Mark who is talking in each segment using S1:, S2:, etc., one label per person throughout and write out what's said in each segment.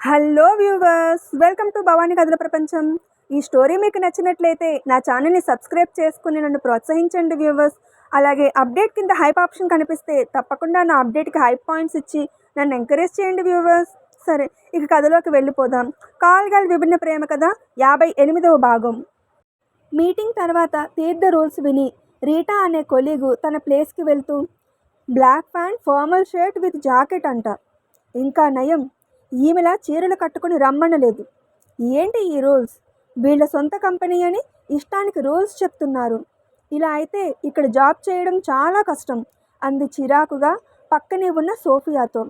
S1: Hello viewers, welcome to Bhavani కథల ప్రపంచం. ఈ స్టోరీ మీకు నచ్చినట్లయితే నా ఛానల్ని సబ్స్క్రైబ్ చేసుకుని నన్ను ప్రోత్సహించండి వ్యూవర్స్. అలాగే అప్డేట్ కింద హైప్ ఆప్షన్ కనిపిస్తే తప్పకుండా నా అప్డేట్కి హైప్ పాయింట్స్ ఇచ్చి నన్ను ఎంకరేజ్ చేయండి వ్యూవర్స్. సరే, ఇక కథలోకి వెళ్ళిపోదాం. కాల్ గర్ల్ విభిన్న ప్రేమ కథ 58వ భాగం. మీటింగ్ తర్వాత తీర్థ రూల్స్ విని రీటా అనే కొలీగు తన ప్లేస్కి వెళ్తూ black pant, formal shirt with jacket అంట. ఇంకా నయం, ఈమెలా చీరలు కట్టుకుని రమ్మనలేదు. ఏంటి ఈ రూల్స్? వీళ్ళ సొంత కంపెనీ అని ఇష్టానికి రూల్స్ చెప్తున్నారు. ఇలా అయితే ఇక్కడ జాబ్ చేయడం చాలా కష్టం అంది చిరాకుగా పక్కనే ఉన్న సోఫియాతో.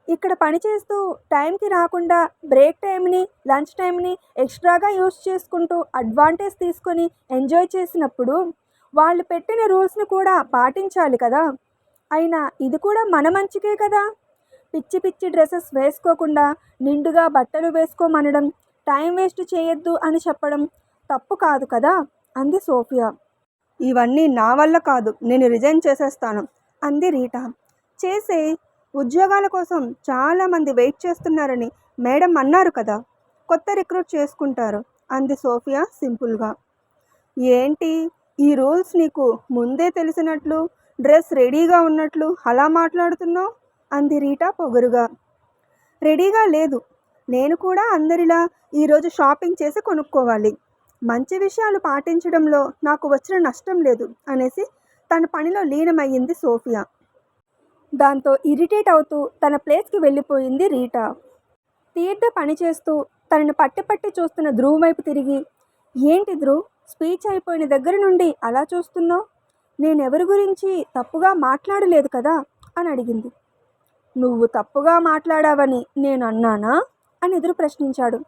S1: ఇక్కడ పనిచేస్తూ టైంకి రాకుండా బ్రేక్ టైంని, లంచ్ టైంని ఎక్స్ట్రాగా యూజ్ చేసుకుంటూ అడ్వాంటేజ్ తీసుకొని ఎంజాయ్ చేసినప్పుడు వాళ్ళు పెట్టిన రూల్స్ని కూడా పాటించాలి కదా. అయినా ఇది కూడా మన మంచికే కదా. పిచ్చి పిచ్చి డ్రెస్సెస్ వేసుకోకుండా నిండుగా బట్టలు వేసుకోమనడం, టైం వేస్ట్ చేయొద్దు అని చెప్పడం తప్పు కాదు కదా అంది సోఫియా. ఇవన్నీ నా వల్ల కాదు, నేను రిజైన్ చేసేస్తాను అంది రీటా. చేసే, ఉద్యోగాల కోసం చాలామంది వెయిట్ చేస్తున్నారని మేడం అన్నారు కదా, కొత్త రిక్రూట్ చేసుకుంటారు అంది సోఫియా సింపుల్గా. ఏంటి ఈ రూల్స్ నీకు ముందే తెలిసినట్లు, డ్రెస్ రెడీగా ఉన్నట్లు అలా మాట్లాడుతున్నావు అంది రీటా పొగరుగా. రెడీగా లేదు, నేను కూడా అందరిలా ఈరోజు షాపింగ్ చేసి కొనుక్కోవాలి. మంచి విషయాలు పాటించడంలో నాకు వచ్చిన నష్టం లేదు అనేసి తన పనిలో లీనమయ్యింది సోఫియా. దాంతో ఇరిటేట్ అవుతూ తన ప్లేస్కి వెళ్ళిపోయింది రీటా. తీర్థ పని చేస్తూ తనని పట్టి పట్టి చూస్తున్న ధ్రువ్ వైపు తిరిగి, ఏంటి ధ్రువ్, స్పీచ్ అయిపోయిన దగ్గర నుండి అలా చూస్తున్నావు? నేనెవరి గురించి తప్పుగా మాట్లాడలేదు కదా అని అడిగింది. నువ్వు తప్పుగా మాట్లాడావని నేను అన్నానా అని ఎదురు ప్రశ్నించాడు.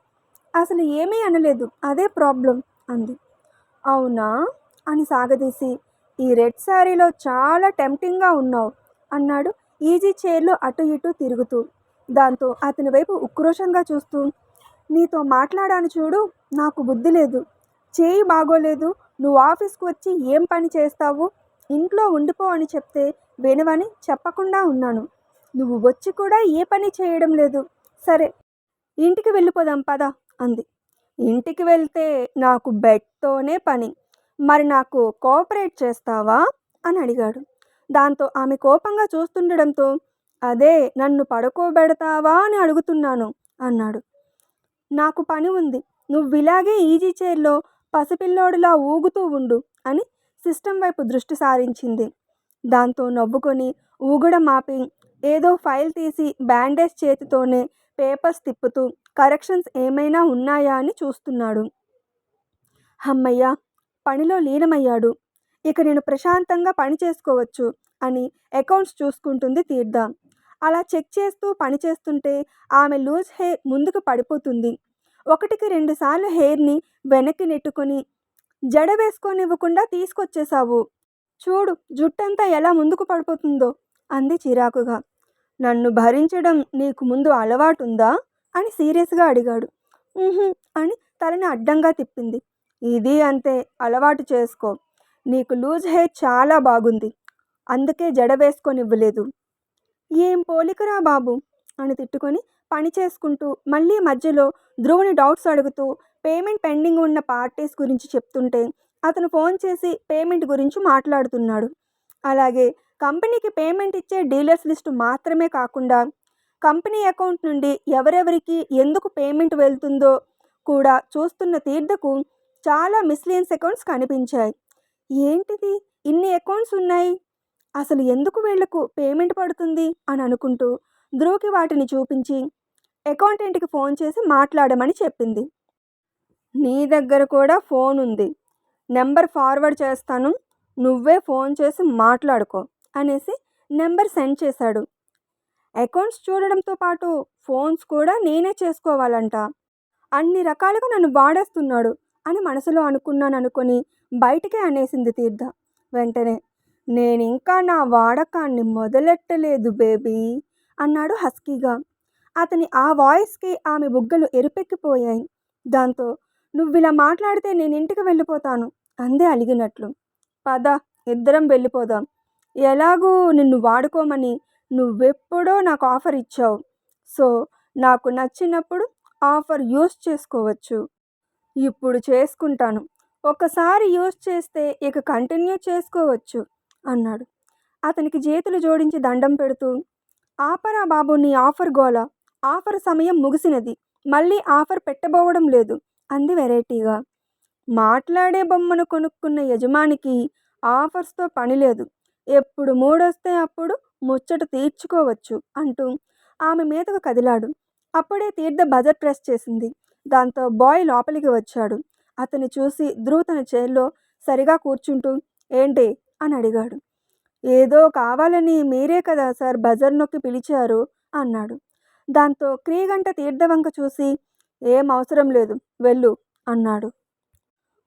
S1: అసలు ఏమీ అనలేదు, అదే ప్రాబ్లం అంది. అవునా అని సాగదీసి, ఈ రెడ్ శారీలో చాలా టెంప్టింగ్గా ఉన్నావు అన్నాడు ఈజీ చైర్లో అటు ఇటు తిరుగుతూ. దాంతో అతని వైపు ఉక్రోషంగా చూస్తూ, నీతో మాట్లాడాను చూడు, నాకు బుద్ధి లేదు, చేయి బాగోలేదు, నువ్వు ఆఫీస్కి వచ్చి ఏం పని చేస్తావు, ఇంట్లో ఉండిపో అని చెప్తే వినవని చెప్పకుండా ఉన్నాను. నువ్వు వచ్చి కూడా ఏ పని చేయడం లేదు. సరే, ఇంటికి వెళ్ళిపోదాం పద అంది. ఇంటికి వెళ్తే నాకు బెడ్తోనే పని, మరి నాకు కోఆపరేట్ చేస్తావా అని అడిగాడు. దాంతో ఆమె కోపంగా చూస్తుండడంతో, అదే నన్ను పడుకోబెడతావా అని అడుగుతున్నాను అన్నాడు. నాకు పని ఉంది, నువ్వు ఇలాగే ఈజీ చైర్లో పసిపిల్లోడిలా ఊగుతూ ఉండు అని సిస్టమ్ వైపు దృష్టి సారించింది. దాంతో నవ్వుకొని ఊగడం ఆపి ఏదో ఫైల్ తీసి బ్యాండేజ్ చేతితోనే పేపర్స్ తిప్పుతూ కరెక్షన్స్ ఏమైనా ఉన్నాయా అని చూస్తున్నాడు. అమ్మయ్య, పనిలో లీనమయ్యాడు, ఇక నేను ప్రశాంతంగా పని చేసుకోవచ్చు అని అకౌంట్స్ చూసుకుంటుంది తీర్థ. అలా చెక్ చేస్తూ పని చేస్తుంటే ఆమె లూజ్ హెయిర్ ముందుకు పడిపోతుంది. 1-2 సార్లు హెయిర్ని వెనక్కి నెట్టుకొని, జడ వేసుకోనివ్వకుండా తీసుకొచ్చేశావు చూడు, జుట్టంతా ఎలా ముందుకు పడిపోతుందో అంది చిరాకుగా. నన్ను భరించడం నీకు ముందు అలవాటుందా అని సీరియస్గా అడిగాడు. అని తలని అడ్డంగా తిప్పింది. ఇది అంతే, అలవాటు చేసుకో. నీకు లూజ్ హెయిర్ చాలా బాగుంది, అందుకే జడ వేసుకొనివ్వలేదు. ఏం పోలికరా బాబు అని తిట్టుకొని పని చేసుకుంటూ మళ్ళీ మధ్యలో ధ్రువుని డౌట్స్ అడుగుతూ పేమెంట్ పెండింగ్ ఉన్న పార్టీస్ గురించి చెప్తుంటే అతను ఫోన్ చేసి పేమెంట్ గురించి మాట్లాడుతున్నాడు. అలాగే కంపెనీకి పేమెంట్ ఇచ్చే డీలర్స్ లిస్టు మాత్రమే కాకుండా కంపెనీ అకౌంట్ నుండి ఎవరెవరికి ఎందుకు పేమెంట్ వెళ్తుందో కూడా చూస్తున్న తీర్థకు చాలా మిస్లీనియస్ అకౌంట్స్ కనిపించాయి. ఏంటిది, ఇన్ని అకౌంట్స్ ఉన్నాయి, అసలు ఎందుకు వీళ్లకు పేమెంట్ పడుతుంది అని అనుకుంటూ ధ్రువ్కి వాటిని చూపించి అకౌంటెంట్కి ఫోన్ చేసి మాట్లాడమని చెప్పింది. నీ దగ్గర కూడా ఫోన్ ఉంది, నెంబర్ ఫార్వర్డ్ చేస్తాను, నువ్వే ఫోన్ చేసి మాట్లాడుకో అనేసి నెంబర్ సెండ్ చేశాడు. అకౌంట్స్ చూడడంతో పాటు ఫోన్స్ కూడా నేనే చేసుకోవాలంట, అన్ని రకాలుగా నన్ను వాడేస్తున్నాడు అని మనసులో అనుకుని బయటికే అనేసింది తీర్థ. వెంటనే, నేనింకా నా వాడకాన్ని మొదలెట్టలేదు బేబీ అన్నాడు హస్కీగా. అతని ఆ వాయిస్కి ఆమె బుగ్గలు ఎరుపెక్కిపోయాయి. దాంతో, నువ్విలా మాట్లాడితే నేను ఇంటికి వెళ్ళిపోతాను అందే అలిగినట్లు. పద, ఇద్దరం వెళ్ళిపోదాం, ఎలాగూ నిన్ను వాడుకోమని నువ్వెప్పుడో నాకు ఆఫర్ ఇచ్చావు, సో నాకు నచ్చినప్పుడు ఆఫర్ యూజ్ చేసుకోవచ్చు. ఇప్పుడు చేసుకుంటాను. ఒకసారి యూజ్ చేస్తే ఇక కంటిన్యూ చేసుకోవచ్చు అన్నాడు. అతనికి చేతులు జోడించి దండం పెడుతూ, ఆపరా బాబు నీ ఆఫర్ గోల. ఆఫర్ సమయం ముగిసినది. మళ్ళీ ఆఫర్ పెట్టబోవడం లేదు అంది వెరైటీగా. మాట్లాడే బొమ్మను కొనుక్కున్న యజమానికి ఆఫర్స్తో పని లేదు. ఎప్పుడు మూడొస్తే అప్పుడు ముచ్చట తీర్చుకోవచ్చు అంటూ ఆమె మీదకు కదిలాడు. అప్పుడే తీర్థ బజర్ ప్రెస్ చేసింది. దాంతో బాయ్ లోపలికి వచ్చాడు. అతన్ని చూసి ధ్రువ్ తన చైర్లో సరిగా కూర్చుంటూ ఏంటి అని అడిగాడు. ఏదో కావాలని మీరే కదా సార్ బజర్ నొక్కి పిలిచారు అన్నాడు. దాంతో క్రీగంట తీర్థవంక చూసి ఏం అవసరం లేదు వెళ్ళు అన్నాడు.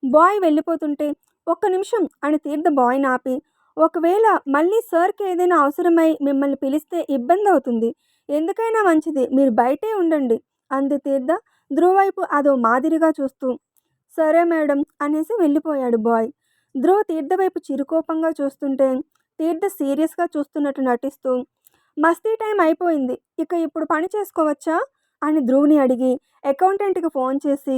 S1: బాయ్ వెళ్ళిపోతుంటే ఒక్క నిమిషం అని తీర్థ బాయ్ని ఆపి, ఒకవేళ మళ్ళీ సార్కి ఏదైనా అవసరమై మిమ్మల్ని పిలిస్తే ఇబ్బంది అవుతుంది. ఎందుకైనా మంచిది మీరు బయటే ఉండండి అంది తీర్థ ధ్రువ్ వైపు అదో మాదిరిగా చూస్తూ. సరే మేడం అనేసి వెళ్ళిపోయాడు బాయ్. ధ్రువ్ తీర్థ వైపు చిరుకోపంగా చూస్తుంటే తీర్థ సీరియస్గా చూస్తున్నట్టు నటిస్తూ, మస్తీ టైం అయిపోయింది, ఇక ఇప్పుడు పని చేసుకోవచ్చా అని ధ్రువ్ని అడిగి అకౌంటెంట్కి ఫోన్ చేసి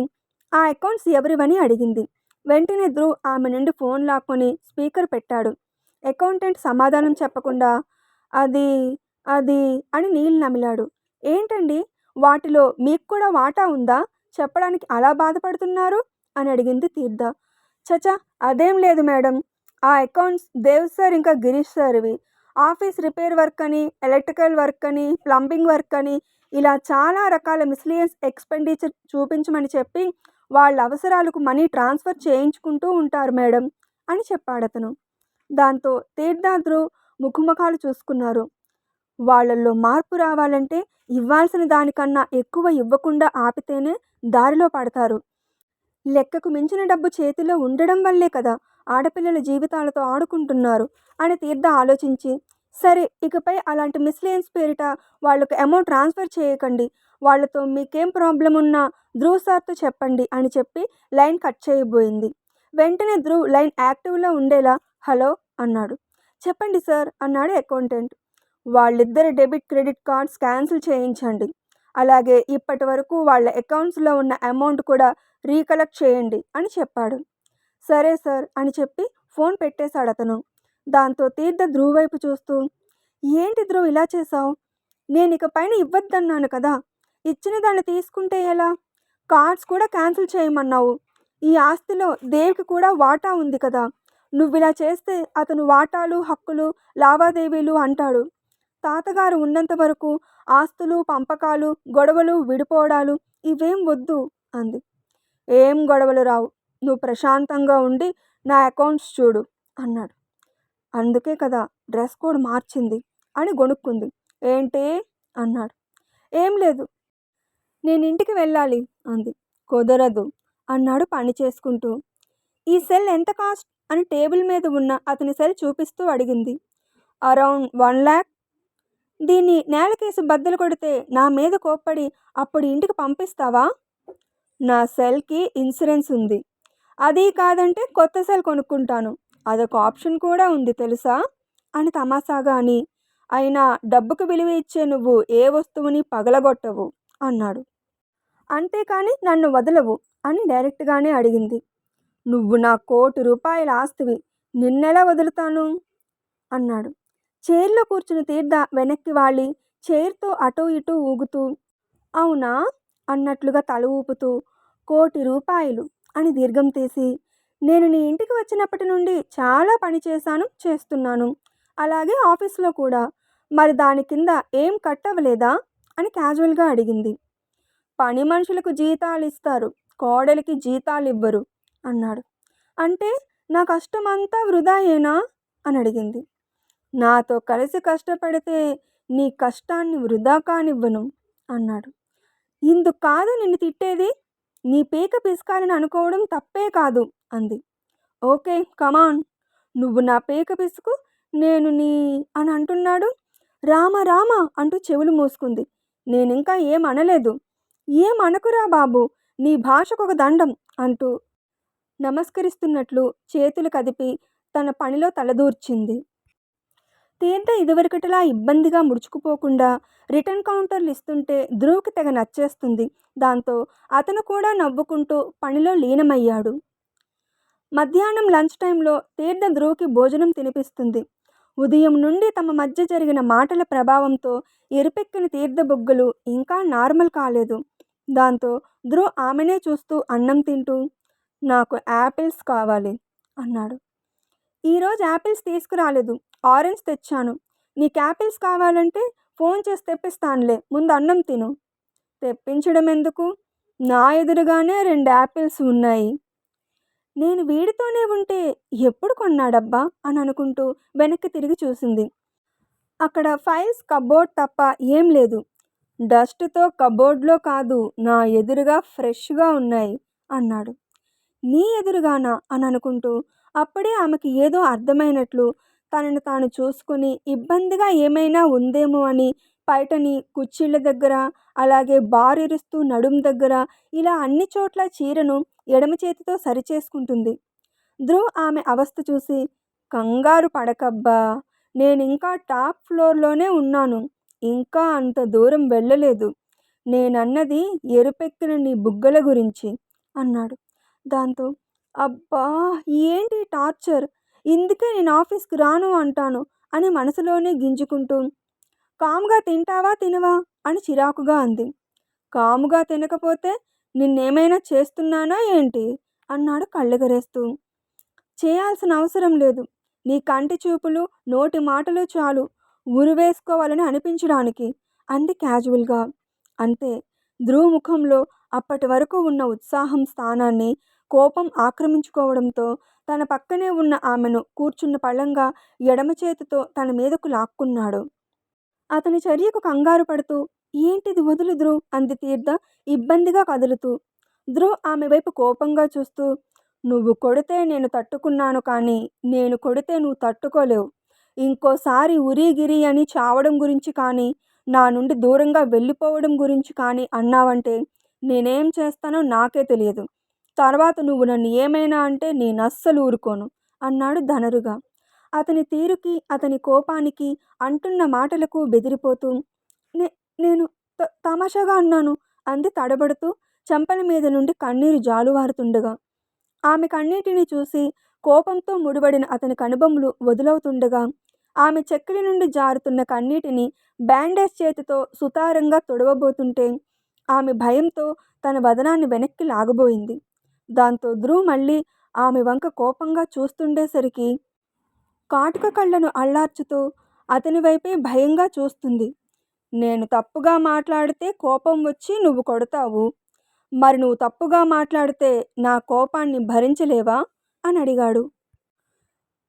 S1: ఆ అకౌంట్స్ ఎవరివని అడిగింది. వెంటనే ధ్రువ్ ఆమె నుండి ఫోన్ లాక్కొని స్పీకర్ పెట్టాడు. అకౌంటెంట్ సమాధానం చెప్పకుండా అది అది అని నీళ్ళు నమిలాడు. ఏంటండి వాటిలో మీకు కూడా వాటా ఉందా, చెప్పడానికి అలా బాధపడుతున్నారు అని అడిగింది తీర్థ. చచా అదేం లేదు మేడం, ఆ అకౌంట్స్ దేవ్ సార్ ఇంకా గిరీష్ సార్వి. ఆఫీస్ రిపేర్ వర్క్ అని, ఎలక్ట్రికల్ వర్క్ అని, ప్లంబింగ్ వర్క్ అని ఇలా చాలా రకాల మిస్లియన్స్ ఎక్స్పెండిచర్ చూపించమని చెప్పి వాళ్ళ అవసరాలకు మనీ ట్రాన్స్ఫర్ చేయించుకుంటూ ఉంటారు మేడం అని చెప్పాడతను. దాంతో తీర్థ ధ్రువ్ ముఖముఖాలు చూసుకున్నారు. వాళ్ళల్లో మార్పు రావాలంటే ఇవ్వాల్సిన దానికన్నా ఎక్కువ ఇవ్వకుండా ఆపితేనే దారిలో పడతారు. లెక్కకు మించిన డబ్బు చేతిలో ఉండడం వల్లే కదా ఆడపిల్లల జీవితాలతో ఆడుకుంటున్నారు అని తీర్థ ఆలోచించి, సరే ఇకపై అలాంటి మిస్లేన్స్ పేరిట వాళ్లకు అమౌంట్ ట్రాన్స్ఫర్ చేయకండి, వాళ్లతో మీకేం ప్రాబ్లం ఉన్నా ధ్రువ్ సార్తో చెప్పండి అని చెప్పి లైన్ కట్ చేయబోయింది. వెంటనే ధ్రువ్ లైన్ యాక్టివ్లో ఉండేలా హలో అన్నాడు. చెప్పండి సార్ అన్నాడు అకౌంటెంట్. వాళ్ళిద్దరి డెబిట్ క్రెడిట్ కార్డ్స్ క్యాన్సిల్ చేయించండి, అలాగే ఇప్పటి వరకు వాళ్ళ అకౌంట్స్లో ఉన్న అమౌంట్ కూడా రీకలెక్ట్ చేయండి అని చెప్పాడు. సరే సార్ అని చెప్పి ఫోన్ పెట్టేశాడు అతను. దాంతో తీర్థ ధ్రువ్ వైపు చూస్తూ, ఏంటి ధ్రువ్ ఇలా చేశావు, నేను ఇక పైన ఇవ్వద్దన్నాను కదా, ఇచ్చిన దాన్ని తీసుకుంటే ఎలా, కార్డ్స్ కూడా క్యాన్సిల్ చేయమన్నావు, ఈ ఆస్తిలో దేవికి కూడా వాటా ఉంది కదా, నువ్వు ఇలా చేస్తే అతను వాటాలు హక్కులు లావాదేవీలు అంటాడు. తాతగారు ఉన్నంత వరకు ఆస్తులు పంపకాలు గొడవలు విడిపోవడాలు ఇవేం వద్దు అంది. ఏం గొడవలు రావు, నువ్వు ప్రశాంతంగా ఉండి నా అకౌంట్స్ చూడు అన్నాడు. అందుకే కదా డ్రెస్ కోడ్ మార్చింది అని గొణుక్కుంది. ఏంటి అన్నాడు. ఏం లేదు, నేను ఇంటికి వెళ్ళాలి అంది. కుదరదు అన్నాడు పని చేసుకుంటూ. ఈ సెల్ ఎంత కాస్ట్ అని టేబుల్ మీద ఉన్న అతని సెల్ చూపిస్తూ అడిగింది. Around 1 lakh. దీన్ని నేలకేసి బద్దలు కొడితే నా మీద కోప్పడి అప్పుడు ఇంటికి పంపిస్తావా? నా సెల్కి ఇన్సూరెన్స్ ఉంది, అది కాదంటే కొత్త సెల్ కొనుక్కుంటాను, అదొక ఆప్షన్ కూడా ఉంది తెలుసా అని తమాషాగా అని, అయినా డబ్బుకు విలువ ఇచ్చే నువ్వు ఏ వస్తువుని పగలగొట్టవు అన్నాడు. అంతేకాని నన్ను వదలవు అని డైరెక్ట్గానే అడిగింది. నువ్వు నా ₹1,00,00,000 ఆస్తివి, నిన్నెలా వదులుతాను అన్నాడు. చైర్లో కూర్చుని తీర్థ వెనక్కి వాలి చైర్తో అటూ ఇటూ ఊగుతూ అవునా అన్నట్లుగా తల ఊపుతూ ₹1,00,00,000 అని దీర్ఘం తీసి, నేను నీ ఇంటికి వచ్చినప్పటి నుండి చాలా పని చేస్తున్నాను, అలాగే ఆఫీస్లో కూడా, మరి దాని కింద ఏం కట్ అవ్వలేదా అని క్యాజువల్గా అడిగింది. పని మనుషులకు జీతాలు ఇస్తారు, కోడలికి జీతాలు ఇవ్వరు అన్నాడు. అంటే నా కష్టమంతా వృధాయేనా అని అడిగింది. నాతో కలిసి కష్టపడితే నీ కష్టాన్ని వృధా కానివ్వను అన్నాడు. ఇందుకు కాదు నిన్ను తిట్టేది, నీ పీక పిసకాలని అనుకోవడం తప్పే కాదు అంది. ఓకే కమాన్, నువ్వు నా పీక పిసుకు, నేను నీ అని అంటున్నాడు. రామ రామ అంటూ చెవులు మూసుకుంది. నేనింకా ఏం అనలేదు. ఏం అనకురా బాబు, నీ భాషకొక దండం అంటూ నమస్కరిస్తున్నట్లు చేతులు కదిపి తన పనిలో తలదూర్చింది. తీర్థ ఇదివరకటిలా ఇబ్బందిగా ముడుచుకుపోకుండా రిటర్న్ కౌంటర్లు ఇస్తుంటే ధ్రువ్కి తెగ నచ్చేస్తుంది. దాంతో అతను కూడా నవ్వుకుంటూ పనిలో లీనమయ్యాడు. మధ్యాహ్నం లంచ్ టైంలో తీర్థ ధ్రువ్కి భోజనం తినిపిస్తుంది. ఉదయం నుండి తమ మధ్య జరిగిన మాటల ప్రభావంతో ఎరుపెక్కిన తీర్థ బుగ్గలు ఇంకా నార్మల్ కాలేదు. దాంతో ధ్రువ్ ఆమెనే చూస్తూ అన్నం తింటూ, నాకు యాపిల్స్ కావాలి అన్నాడు. ఈరోజు యాపిల్స్ తీసుకురాలేదు, ఆరెంజ్ తెచ్చాను. నీకు యాపిల్స్ కావాలంటే ఫోన్ చేసి తెప్పిస్తానులే, ముందు అన్నం తిను. తెప్పించడం ఎందుకు, నా ఎదురుగానే 2 యాపిల్స్ ఉన్నాయి. నేను వీడితోనే ఉంటే ఎప్పుడు కొన్నాడబ్బా అని అనుకుంటూ వెనక్కి తిరిగి చూసింది. అక్కడ ఫైల్స్ కబోర్డ్ తప్ప ఏం లేదు. డస్ట్తో కబోర్డ్లో కాదు, నా ఎదురుగా ఫ్రెష్గా ఉన్నాయి అన్నాడు. నీ ఎదురుగానా అని అనుకుంటూ అప్పుడే ఆమెకి ఏదో అర్థమైనట్లు తనని తాను చూసుకుని ఇబ్బందిగా ఏమైనా ఉందేమో అని బయటని కుర్చీళ్ళ దగ్గర, అలాగే బార్ ఇరుస్తూ నడుం దగ్గర, ఇలా అన్ని చోట్ల చీరను ఎడమ చేతితో సరిచేసుకుంటుంది. ధ్రువ్ ఆమె అవస్థ చూసి, కంగారు పడకబ్బా, నేనింకా టాప్ ఫ్లోర్లోనే ఉన్నాను, ఇంకా అంత దూరం వెళ్ళలేదు. నేనన్నది ఎరుపెక్కిన నీ బుగ్గల గురించి అన్నాడు. దాంతో అబ్బా ఏంటి టార్చర్, ఇందుకే నేను ఆఫీస్కి రాను అంటాను అని మనసులోనే గింజుకుంటూ, కాముగా తింటావా తినవా అని చిరాకుగా అంది. కాముగా తినకపోతే నిన్నేమైనా చేస్తున్నానా ఏంటి అన్నాడు కళ్ళెగరేస్తూ. చేయాల్సిన అవసరం లేదు, నీ కంటి చూపులు నోటి మాటలు చాలు ఉరివేసుకోవాలని అనిపించడానికి అంది క్యాజువల్గా. అంతే, ధ్రువ్ ముఖంలో అప్పటి వరకు ఉన్న ఉత్సాహం స్థానాన్ని కోపం ఆక్రమించుకోవడంతో తన పక్కనే ఉన్న ఆమెను కూర్చున్న పళ్ళంగా ఎడమ చేతితో తన మీదకు లాక్కున్నాడు. అతని చర్యకు కంగారు పడుతూ, ఏంటిది వదులు ధ్రువ్ అంది తీర్థ ఇబ్బందిగా కదులుతూ. ధ్రువ్ ఆమె వైపు కోపంగా చూస్తూ, నువ్వు కొడితే నేను తట్టుకున్నాను, కానీ నేను కొడితే నువ్వు తట్టుకోలేవు. ఇంకోసారి ఉరిగిరి అని చావడం గురించి కానీ, నా నుండి దూరంగా వెళ్ళిపోవడం గురించి కానీ అన్నావంటే నేనేం చేస్తానో నాకే తెలియదు. తర్వాత నువ్వు నన్ను ఏమైనా అంటే నేను అస్సలు ఊరుకోను అన్నాడు ధనరుగా. అతని తీరుకి, అతని కోపానికి, అంటున్న మాటలకు బెదిరిపోతూ, నేను తమాషాగా అన్నాను అంది తడబడుతూ, చెంపల మీద నుండి కన్నీరు జాలువారుతుండగా. ఆమె కన్నీటిని చూసి కోపంతో ముడిపడిన అతని కనుబొమ్మలు వదులవుతుండగా ఆమె చెక్కిలి నుండి జారుతున్న కన్నీటిని బ్యాండేజ్ చేతితో సుతారంగా తొడవబోతుంటే ఆమె భయంతో తన వదనాన్ని వెనక్కి లాగబోయింది. దాంతో ధ్రువ్ మళ్ళీ ఆమె వంక కోపంగా చూస్తుండేసరికి కాటుక కళ్ళను అల్లార్చుతూ అతని వైపే భయంగా చూస్తుంది. నేను తప్పుగా మాట్లాడితే కోపం వచ్చి నువ్వు కొడతావు, మరి నువ్వు తప్పుగా మాట్లాడితే నా కోపాన్ని భరించలేవా అని అడిగాడు.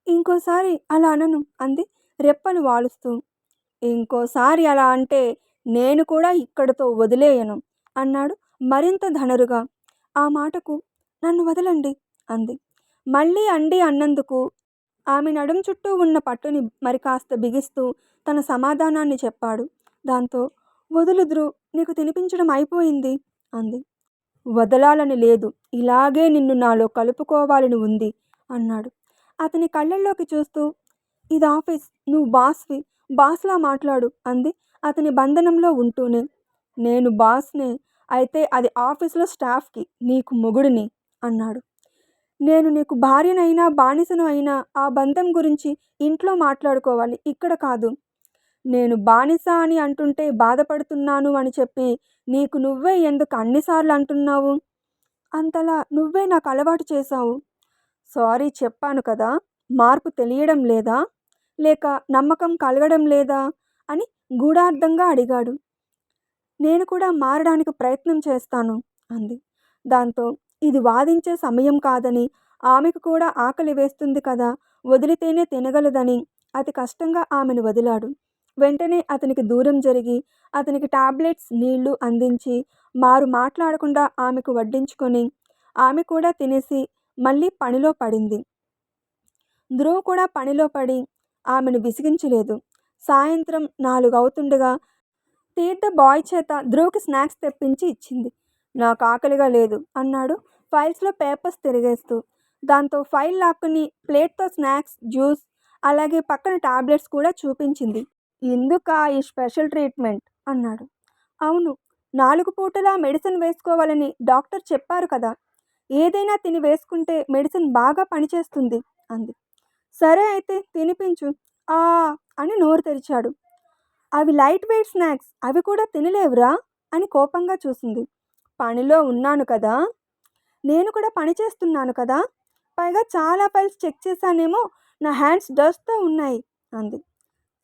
S1: ఇంకోసారి అలా అనను అంది రెప్పలు వాలుస్తూ. ఇంకోసారి అలా అంటే నేను కూడా ఇక్కడితో వదిలేయను అన్నాడు మరింత ధనరుగా. ఆ మాటకు నన్ను వదలండి అంది. మళ్ళీ అండి అన్నందుకు ఆమె నడుం చుట్టూ ఉన్న పట్టుని మరి కాస్త బిగిస్తూ తన సమాధానాన్ని చెప్పాడు. దాంతో వదులు ధ్రువ్, నీకు తినిపించడం అయిపోయింది అంది. వదలాలని లేదు, ఇలాగే నిన్ను నాలో కలుపుకోవాలని ఉంది అన్నాడు అతని కళ్ళల్లోకి చూస్తూ. ఇది ఆఫీస్, నువ్వు బాస్వి, బాస్లా మాట్లాడు అంది అతని బంధనంలో ఉంటూనే. నేను బాస్నే, అయితే అది ఆఫీసులో స్టాఫ్కి, నీకు మొగుడిని అన్నాడు. నేను నీకు భార్యనైనా బానిసను అయినా ఆ బంధం గురించి ఇంట్లో మాట్లాడుకోవాలి, ఇక్కడ కాదు. నేను బానిస అని అంటుంటే బాధపడుతున్నాను అని చెప్పి నీకు నువ్వే ఎందుకు అన్నిసార్లు అంటున్నావు? అంతలా నువ్వే నాకు అలవాటు చేశావు. సారీ చెప్పాను కదా, మార్పు తెలియడం లేదా, లేక నమ్మకం కలగడం లేదా అని గూఢార్థంగా అడిగాడు. నేను కూడా మారడానికి ప్రయత్నం చేస్తాను అంది. దాంతో ఇది వాదించే సమయం కాదని, ఆమెకు కూడా ఆకలి వేస్తుంది కదా, వదిలితేనే తినగలదని అతి కష్టంగా ఆమెను వదిలాడు. వెంటనే అతనికి దూరం జరిగి అతనికి టాబ్లెట్స్, నీళ్లు అందించి మారు మాట్లాడకుండా ఆమెకు వడ్డించుకొని ఆమె కూడా తినేసి మళ్ళీ పనిలో పడింది. ధ్రువ్ కూడా పనిలో పడి ఆమెను విసిగించలేదు. సాయంత్రం 4 అవుతుండగా తీర్థ బాయ్ చేత ధ్రువ్కి స్నాక్స్ తెప్పించి ఇచ్చింది. నాకు ఆకలిగా లేదు అన్నాడు ఫైల్స్లో పేపర్స్ తిరిగేస్తూ. దాంతో ఫైల్ లాక్కుని ప్లేట్తో స్నాక్స్, జ్యూస్, అలాగే పక్కన టాబ్లెట్స్ కూడా చూపించింది. "ఇందుకా ఈ స్పెషల్ ట్రీట్మెంట్?" అన్నాడు. "అవును, 4 పూటలా మెడిసిన్ వేసుకోవాలని డాక్టర్ చెప్పారు కదా. ఏదైనా తిని వేసుకుంటే మెడిసిన్ బాగా పనిచేస్తుంది" అంది. "సరే అయితే తినిపించు." "ఆ" అని నోరు తెరిచాడు. "అవి లైట్ వెయిట్ స్నాక్స్, అవి కూడా తినలేవురా" అని కోపంగా చూసింది. "పనిలో ఉన్నాను కదా, నేను కూడా పని చేస్తున్నాను కదా, పైగా చాలా ఫైల్స్ చెక్ చేశానేమో, నా హ్యాండ్స్ డస్ట్తో ఉన్నాయి" అంది.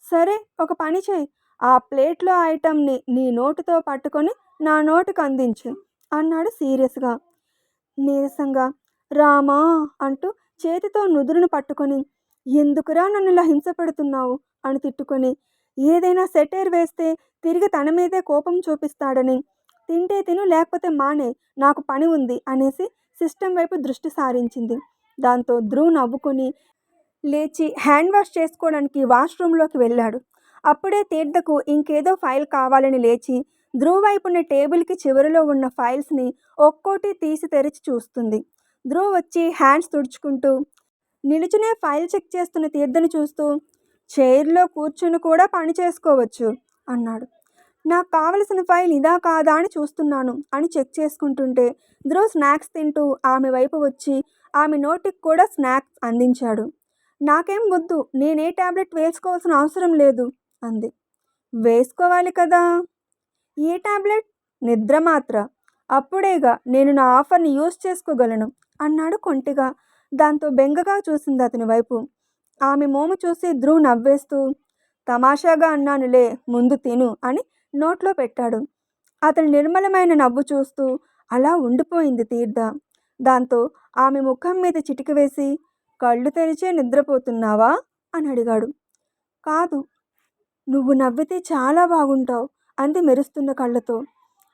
S1: "సరే ఒక పని చేయి, ఆ ప్లేట్లో ఐటమ్ని నీ నోటితో పట్టుకొని నా నోటికి అందించు" అన్నాడు సీరియస్గా. నీరసంగా "రామా" అంటూ చేతితో నుదురును పట్టుకొని, "ఎందుకురా నన్ను ఇలా హింస పెడుతున్నావు" అని తిట్టుకొని, ఏదైనా సెటైర్ వేస్తే తిరిగి తన మీదే కోపం చూపిస్తాడని, "తింటే తిను లేకపోతే మానే, నాకు పని ఉంది" అనేసి సిస్టమ్ వైపు దృష్టి సారించింది. దాంతో ధ్రువ్ నవ్వుకొని లేచి హ్యాండ్ వాష్ చేసుకోవడానికి వాష్రూమ్లోకి వెళ్ళాడు. అప్పుడే తీర్థకు ఇంకేదో ఫైల్ కావాలని లేచి ధ్రువ్ వైపున్న టేబుల్కి చివరిలో ఉన్న ఫైల్స్ని ఒక్కోటి తీసి తెరిచి చూస్తుంది. ధ్రువ్ వచ్చి హ్యాండ్స్ తుడుచుకుంటూ నిలుచునే ఫైల్ చెక్ చేస్తున్న తీర్థని చూస్తూ, "చైర్లో కూర్చుని కూడా పని చేసుకోవచ్చు" అన్నాడు. "నాకు కావలసిన ఫైల్ ఇదా కాదా అని చూస్తున్నాను" అని చెక్ చేసుకుంటుంటే ధ్రువ్ స్నాక్స్ తింటూ ఆమె వైపు వచ్చి ఆమె నోటికి కూడా స్నాక్స్ అందించాడు. "నాకేం వద్దు, నేనే టాబ్లెట్ వేసుకోవాల్సిన అవసరం లేదు" అంది. "వేసుకోవాలి కదా." "ఏ టాబ్లెట్?" "నిద్ర మాత్ర. అప్పుడేగా నేను నా ఆఫర్ని యూజ్ చేసుకోగలను" అన్నాడు కొంటిగా. దాంతో బెంగగా చూసింది అతని వైపు. ఆమె మోము చూసి ధ్రువ్ నవ్వేస్తూ, "తమాషాగా అన్నానులే, ముందు తిను" అని నోట్లో పెట్టాడు. అతని నిర్మలమైన నవ్వు చూస్తూ అలా ఉండిపోయింది తీర్థ. దాంతో ఆమె ముఖం మీద చిటిక వేసి, "కళ్ళు తెరిచే నిద్రపోతున్నావా" అని అడిగాడు. "కాదు, నువ్వు నవ్వితే చాలా బాగుంటావు" అంది మెరుస్తున్న కళ్ళతో.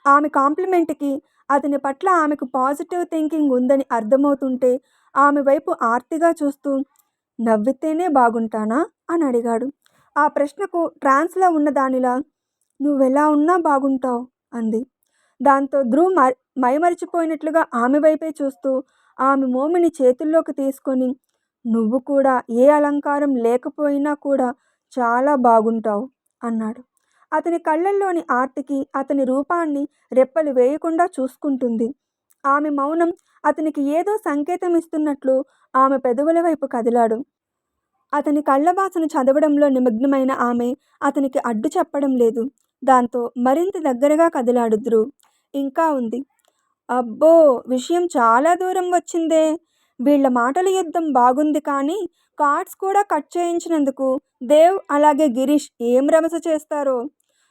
S1: ఆమె కాంప్లిమెంట్కి అతని పట్ల ఆమెకు పాజిటివ్ థింకింగ్ ఉందని అర్థమవుతుంటే ఆమె వైపు ఆర్తిగా చూస్తూ, "నవ్వితేనే బాగుంటానా" అని అడిగాడు. ఆ ప్రశ్నకు ట్రాన్స్లో ఉన్న దానిలా, "నువ్వెలా ఉన్నా బాగుంటావు" అంది. దాంతో ధ్రువ్ మైమరిచిపోయినట్లుగా ఆమె వైపే చూస్తూ ఆమె మోమిని చేతుల్లోకి తీసుకొని, "నువ్వు కూడా ఏ అలంకారం లేకపోయినా కూడా చాలా బాగుంటావు" అన్నాడు. అతని కళ్ళల్లోని ఆర్తికి అతని రూపాన్ని రెప్పలు వేయకుండా చూసుకుంటుంది. ఆమె మౌనం అతనికి ఏదో సంకేతం ఇస్తున్నట్లు ఆమె పెదవుల వైపు కదిలాడు. అతని కళ్ళ భాషను చదవడంలో నిమగ్నమైన ఆమె అతనికి అడ్డు చెప్పడం లేదు. దాంతో మరింత దగ్గరగా కదిలాడు ధ్రువ్. ఇంకా ఉంది. "అబ్బో, విషయం చాలా దూరం వచ్చిందే. వీళ్ళ మాటల యుద్ధం బాగుంది కానీ కార్డ్స్ కూడా కట్ చేయించినందుకు దేవ్ అలాగే గిరీష్ ఏం రభస చేస్తారో,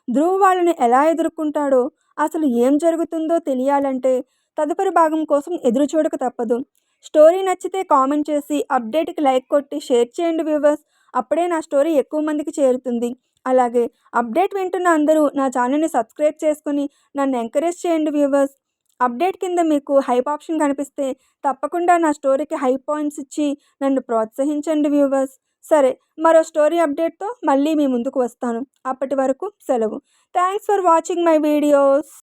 S1: ధ్రువ్ వాళ్ళని ఎలా ఎదుర్కొంటాడో, అసలు ఏం జరుగుతుందో తెలియాలంటే తదుపరి భాగం కోసం ఎదురు చూడక తప్పదు. స్టోరీ నచ్చితే కామెంట్ చేసి అప్డేట్కి లైక్ కొట్టి షేర్ చేయండి వ్యూవర్స్. అప్పుడే నా స్టోరీ ఎక్కువ మందికి చేరుతుంది. అలాగే అప్డేట్ వింటున్న అందరూ నా ఛానల్ని సబ్స్క్రైబ్ చేసుకుని నన్ను ఎంకరేజ్ చేయండి వ్యూవర్స్. అప్డేట్ కింద మీకు హైప్ ఆప్షన్ కనిపిస్తే తప్పకుండా నా స్టోరీకి హై పాయింట్స్ ఇచ్చి నన్ను ప్రోత్సహించండి వ్యూవర్స్. సరే, మరో స్టోరీ అప్డేట్తో మళ్ళీ మీ ముందుకు వస్తాను. అప్పటి వరకు సెలవు. Thanks for watching my videos.